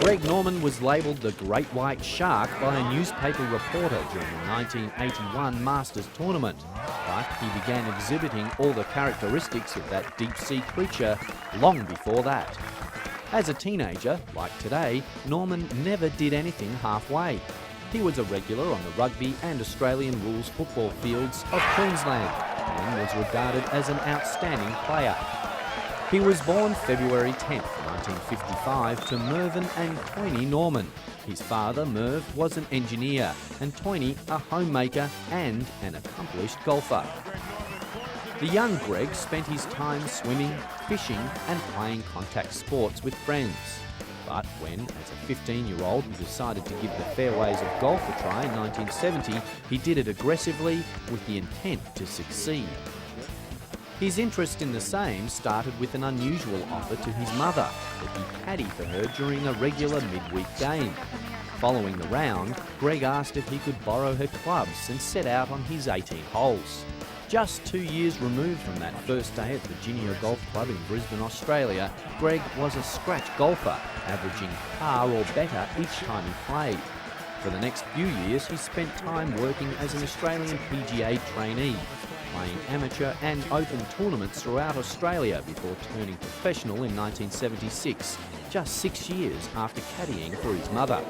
Greg Norman was labelled the Great White Shark by a newspaper reporter during the 1981 Masters tournament, but he began exhibiting all the characteristics of that deep-sea creature long before that. As a teenager, like today, Norman never did anything halfway. He was a regular on the rugby and Australian rules football fields of Queensland and was regarded as an outstanding player. He was born February 10, 1955 to Mervyn and Toyney Norman. His father, Merv, was an engineer and Toyney a homemaker and an accomplished golfer. The young Greg spent his time swimming, fishing and playing contact sports with friends. But when, as a 15-year-old, he decided to give the fairways of golf a try in 1970, he did it aggressively with the intent to succeed. His interest in the same started with an unusual offer to his mother that he caddy for her during a regular midweek game. Following the round, Greg asked if he could borrow her clubs and set out on his 18 holes. Just 2 years removed from that first day at Virginia Golf Club in Brisbane, Australia, Greg was a scratch golfer, averaging par or better each time he played. For the next few years, he spent time working as an Australian PGA trainee, playing amateur and open tournaments throughout Australia before turning professional in 1976, just 6 years after caddying for his mother.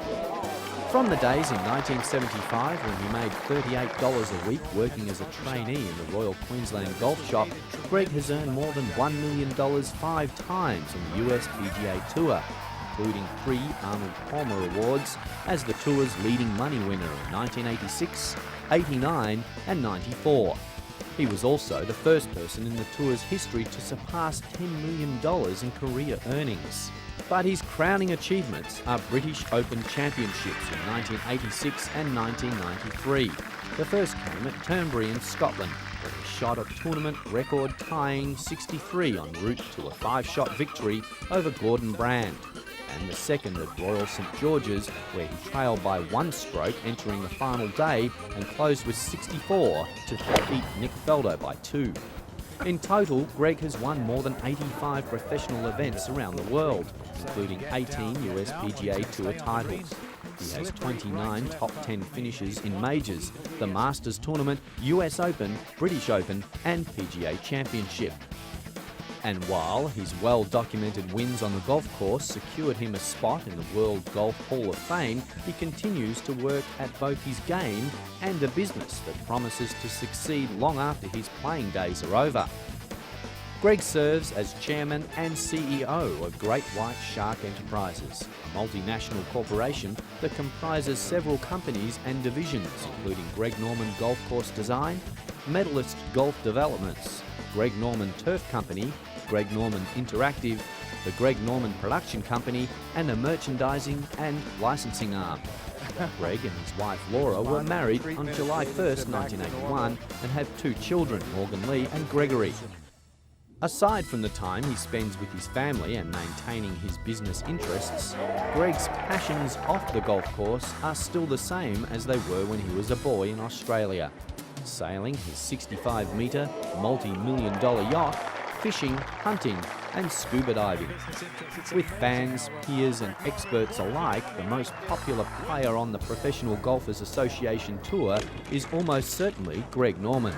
From the days in 1975 when he made $38 a week working as a trainee in the Royal Queensland Golf Shop, Greg has earned more than $1 million 5 times on the US PGA Tour, including 3 Arnold Palmer Awards as the tour's leading money winner in 1986, 89 and 94. He was also the first person in the tour's history to surpass $10 million in career earnings. But his crowning achievements are British Open Championships in 1986 and 1993. The first came at Turnberry in Scotland, where he shot a tournament record-tying 63 en route to a 5-shot victory over Gordon Brand, and the second at Royal St George's, where he trailed by 1 stroke entering the final day and closed with 64 to defeat Nick Faldo by 2. In total, Greg has won more than 85 professional events around the world, including 18 US PGA Tour titles. He has 29 top 10 finishes in majors, the Masters Tournament, US Open, British Open and PGA Championship. And while his well-documented wins on the golf course secured him a spot in the World Golf Hall of Fame, he continues to work at both his game and a business that promises to succeed long after his playing days are over. Greg serves as chairman and CEO of Great White Shark Enterprises, a multinational corporation that comprises several companies and divisions, including Greg Norman Golf Course Design, Medalist Golf Developments, Greg Norman Turf Company, Greg Norman Interactive, the Greg Norman Production Company, and a merchandising and licensing arm. Greg and his wife Laura were married on July 1st, 1981 and have 2 children, Morgan Lee and Gregory. Aside from the time he spends with his family and maintaining his business interests, Greg's passions off the golf course are still the same as they were when he was a boy in Australia. Sailing his 65-metre, multi-million-dollar yacht, fishing, hunting and scuba diving. With fans, peers and experts alike, the most popular player on the Professional Golfers Association Tour is almost certainly Greg Norman.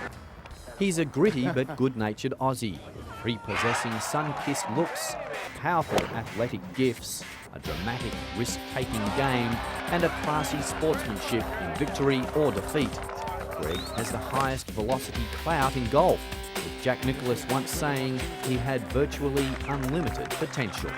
He's a gritty but good-natured Aussie, prepossessing sun-kissed looks, powerful athletic gifts, a dramatic risk-taking game and a classy sportsmanship in victory or defeat. Greg has the highest velocity clout in golf, with Jack Nicklaus once saying he had virtually unlimited potential.